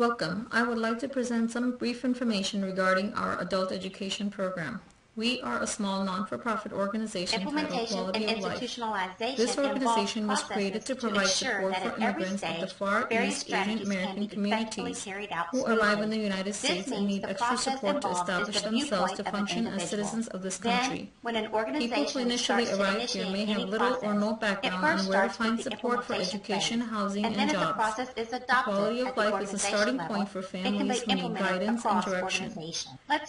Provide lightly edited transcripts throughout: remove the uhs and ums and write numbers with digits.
Welcome. I would like to present some brief information regarding our adult education program. We are a small non-for-profit organization titled Quality of Life. This organization was created to provide support for immigrants of the Far East Asian American communities who arrive in the United States and need extra support to establish themselves to function as citizens of this country. People who initially arrive here may have little or no background on where to find support for education, housing, and jobs. The Quality of Life is a starting point for families who need guidance and direction.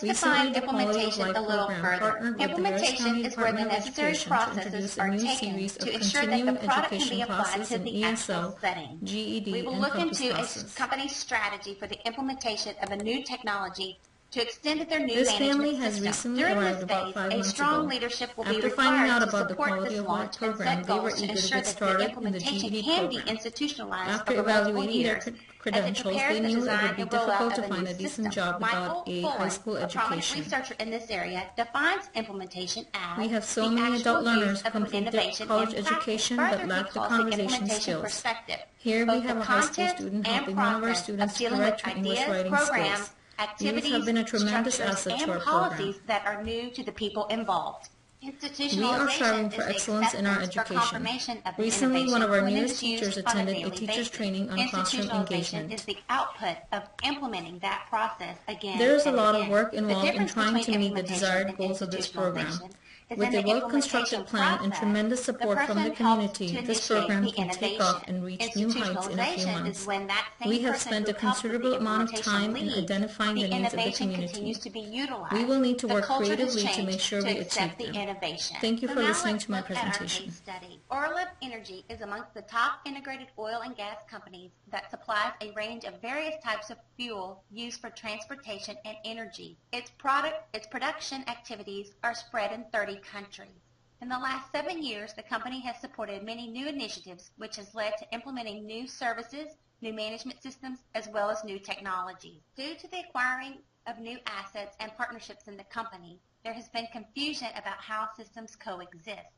Recently, the Quality of Life program partnered with the Harris County Department of Education to introduce a new series of continuing education classes in ESL, GED, we will and look Compass into classes. a company's strategy for the implementation of a new technology to extend their new This family management has system. recently During arrived this about phase, 5 a months strong ago. leadership will After be finding out required to about the support Quality this of Life launch and program, set they were goals to eager to ensure get that the started in the implementation GED can be program. institutionalized After over multiple evaluating their years. credentials, they knew it would be difficult to find a decent job without a high school a prominent education. researcher in this area, defines implementation as We have so the many actual adult learners use who of an completed innovation college in practice. education Further, but he lack the calls the conversation implementation skills. perspective. Here Both we have the a high school content student and helping one of our process students of dealing correct with her English ideas, writing programs, skills. activities, Youth have been a tremendous structures, asset to and our program. policies that are new to the people involved. We are striving for excellence in our education. Recently, one of our newest teachers attended a teacher's training on classroom engagement. Is the output of implementing that process again. There is a and lot again. of work The involved in difference trying to between meet the implementation desired and goals of this program. institutionalization is With in a the well-constructed implementation plan and process, tremendous support the from the person helps community, to this initiate program the can take innovation. off and reach new heights in a few Institutionalization months. is when that same We have person spent who a helps with the considerable amount of implementation time in leads. identifying the needs of the innovation community. continues to be utilized. We will need to The work culture has creatively to changed make sure to we accept achieve the them. innovation. Thank you So for now listening let's to my look at our presentation. case study. Orlib Energy is amongst the top integrated oil and gas companies that supplies a range of various types of fuel used for transportation and energy. Its production activities are spread in 30 countries. In the last 7 years, the company has supported many new initiatives, which has led to implementing new services, new management systems, as well as new technologies. Due to the acquiring of new assets and partnerships in the company, there has been confusion about how systems coexist.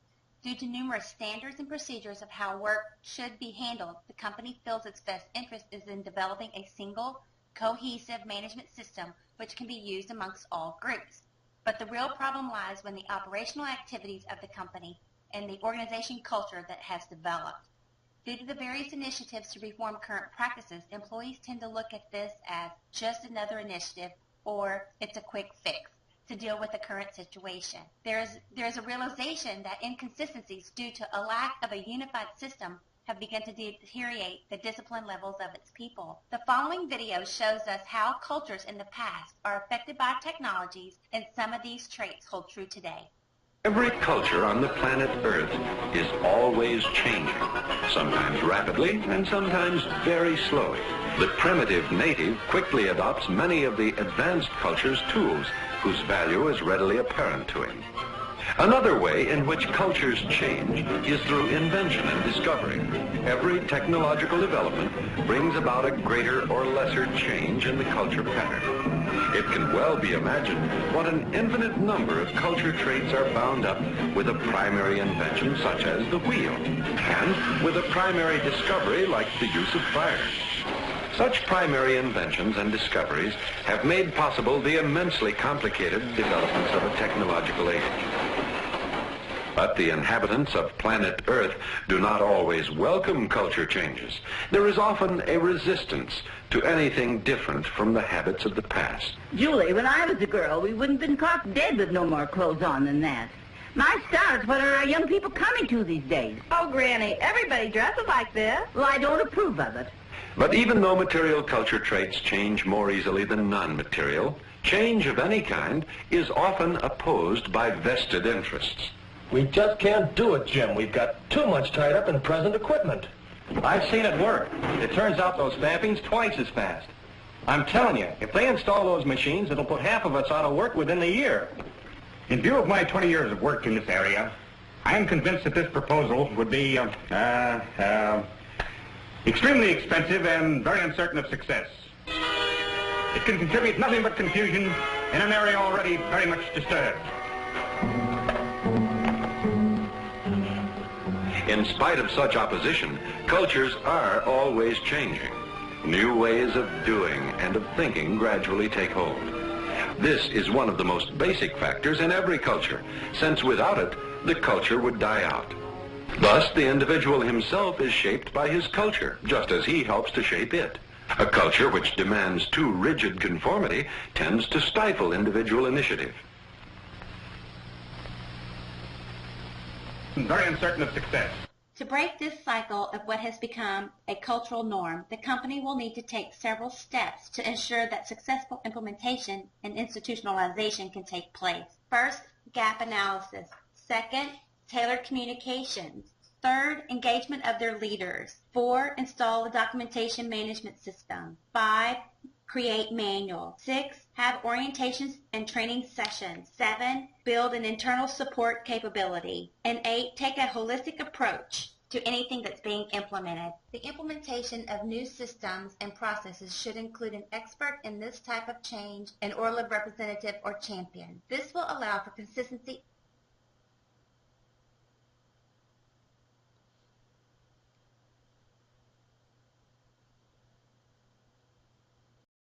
Due to numerous standards and procedures of how work should be handled, the company feels its best interest is in developing a single, cohesive management system which can be used amongst all groups. But the real problem lies when the operational activities of the company and the organization culture that has developed. Due to the various initiatives to reform current practices, employees tend to look at this as just another initiative or it's a quick fix to deal with the current situation. There is a realization that inconsistencies due to a lack of a unified system have begun to deteriorate the discipline levels of its people. The following video shows us how cultures in the past are affected by technologies, and some of these traits hold true today. Every culture on the planet Earth is always changing, sometimes rapidly and sometimes very slowly. The primitive native quickly adopts many of the advanced culture's tools, whose value is readily apparent to him. Another way in which cultures change is through invention and discovery. Every technological development brings about a greater or lesser change in the culture pattern. It can well be imagined what an infinite number of culture traits are bound up with a primary invention such as the wheel, and with a primary discovery like the use of fire. Such primary inventions and discoveries have made possible the immensely complicated developments of a technological age. But the inhabitants of planet Earth do not always welcome culture changes. There is often a resistance to anything different from the habits of the past. Julie, when I was a girl, we wouldn't have been caught dead with no more clothes on than that. My stars, what are our young people coming to these days? Oh, Granny, everybody dresses like this. Well, I don't approve of it. But even though material culture traits change more easily than non-material, change of any kind is often opposed by vested interests. We just can't do it, Jim. We've got too much tied up in present equipment. I've seen it work. It turns out those stampings twice as fast. I'm telling you, if they install those machines, it'll put half of us out of work within the year. In view of my 20 years of work in this area, I am convinced that this proposal would be extremely expensive and very uncertain of success. It can contribute nothing but confusion in an area already very much disturbed. In spite of such opposition, cultures are always changing. New ways of doing and of thinking gradually take hold. This is one of the most basic factors in every culture, since without it, the culture would die out. Thus, the individual himself is shaped by his culture, just as he helps to shape it. A culture which demands too rigid conformity tends to stifle individual initiative. Very uncertain of success. To break this cycle of what has become a cultural norm, the company will need to take several steps to ensure that successful implementation and institutionalization can take place. First, gap analysis. Second, tailored communications. Third, engagement of their leaders. 4, install a documentation management system. 5, create manual. 6, have orientations and training sessions. 7, build an internal support capability. And 8, take a holistic approach to anything that's being implemented. The implementation of new systems and processes should include an expert in this type of change, an ORLA representative or champion. This will allow for consistency